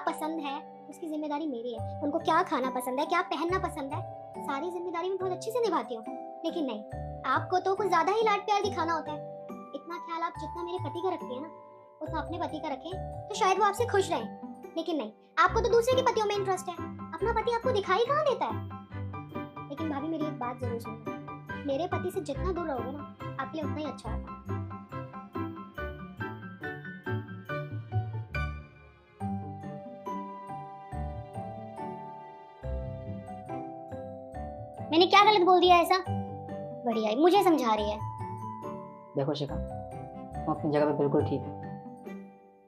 पसंद है उसकी जिम्मेदारी मेरी है। उनको क्या खाना पसंद है, क्या पहनना पसंद है, सारी जिम्मेदारी मैं बहुत अच्छे से निभाती हूँ। लेकिन नहीं, आपको तो कुछ ज्यादा ही लाड प्यार दिखाना होता है। इतना ख्याल आप जितना मेरे पति का रखती है ना, उतना अपने पति का रखें तो शायद वो आपसे खुश रहे। लेकिन नहीं, आपको तो दूसरे के पतियों में इंटरेस्ट है, अपना पति आपको दिखाई कहाँ देता है। लेकिन भाभी मेरी एक बात जरूर सुनो, मेरे पति से जितना दूर रहोगे ना, आपके लिए उतना ही अच्छा होगा। मैंने क्या गलत बोल दिया ऐसा? बढ़िया, मुझे समझा रही है। देखो शिखा, तुम अपनी जगह पे बिल्कुल ठीक है,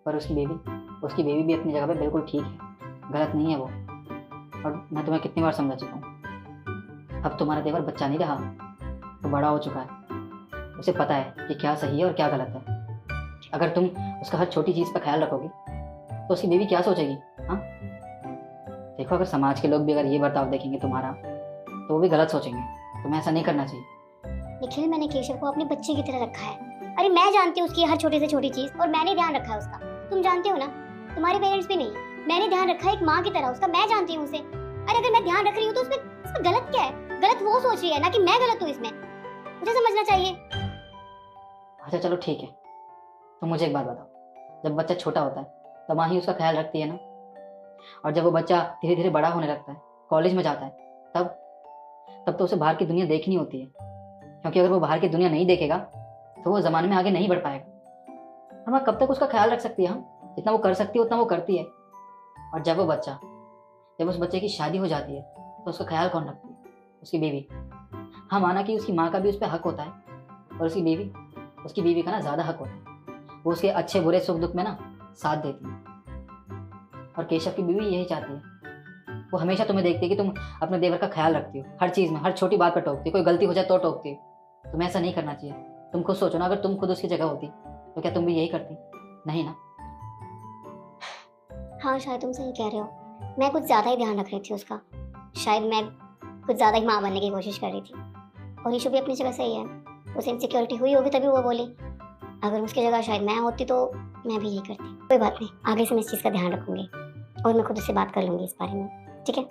पर उसकी बेबी भी अपनी जगह पे बिल्कुल ठीक है, गलत नहीं है वो। और मैं तुम्हें कितनी बार समझा चुका हूँ, अब तुम्हारा देवर बच्चा नहीं रहा, वो बड़ा हो चुका है, उसे पता है कि क्या सही है और क्या गलत है। अगर तुम उसका हर छोटी चीज़ पर ख्याल रखोगी तो उसकी बेबी क्या सोचेगी? हाँ, देखो, अगर समाज के लोग भी अगर ये बर्ताव देखेंगे तुम्हारा तो वो भी गलत सोचेंगे। तुम्हें ऐसा नहीं करना चाहिए। निखिल, मैंने केशव को अपने बच्चे की तरह रखा है। अरे मैं जानती हूँ उसकी हर छोटी से छोटी चीज, और मैंने ध्यान रखा है उसका। तुम जानते हो ना, तुम्हारे पेरेंट्स भी नहीं। मैंने ध्यान रखा है एक माँ की तरह उसका, मैं जानती हूँ उसे। अरे अगर मैं ध्यान रख रही हूँ तो उसमें गलत क्या है? गलत वो सोच रही है ना कि मैं गलत हूँ इसमें। मुझे समझना चाहिए। अच्छा चलो ठीक है, तो मुझे एक बात बताओ, जब बच्चा छोटा होता है तब माँ ही उसका ख्याल रखती है ना, और जब वो बच्चा धीरे धीरे बड़ा होने लगता है, कॉलेज में जाता है, तब तो उसे बाहर की दुनिया देखनी होती है, क्योंकि अगर वो बाहर की दुनिया नहीं देखेगा तो वो ज़माने में आगे नहीं बढ़ पाएगा। और माँ कब तक उसका ख्याल रख सकती है? हम जितना वो कर सकती है उतना वो करती है। और जब उस बच्चे की शादी हो जाती है तो उसका ख्याल कौन रखती है? उसकी बीवी। हाँ, माना कि उसकी माँ का भी उस पर हक होता है, और उसकी बीवी का ना ज़्यादा हक होता है। वो उसके अच्छे बुरे सुख दुख में ना साथ देती है। और केशव की बीवी यही चाहती है, वो हमेशा तुम्हें देखती है कि तुम अपने देवर का ख्याल रखती हो, हर चीज़ में, हर छोटी बात पर टोकती हो, कोई गलती हो जाए तो टोकती हो। तुम्हें ऐसा नहीं करना चाहिए। तुम खुद सोचो ना, अगर तुम खुद उसकी जगह होती तो क्या तुम भी यही करती? नहीं ना? हाँ, शायद तुम सही कह रहे हो। मैं कुछ ज्यादा ही ध्यान रख रही थी उसका। शायद मैं कुछ ज्यादा ही माँ बनने की कोशिश कर रही थी। और ईशु भी अपनी जगह सही है, उसे इनसिक्योरिटी हुई होगी तभी वो बोली। अगर उसकी जगह शायद मैं होती तो मैं भी यही करती। कोई बात नहीं, आगे से मैं इस चीज़ का ध्यान रखूंगी और मैं खुद से बात कर लूंगी इस बारे में। ठीक है?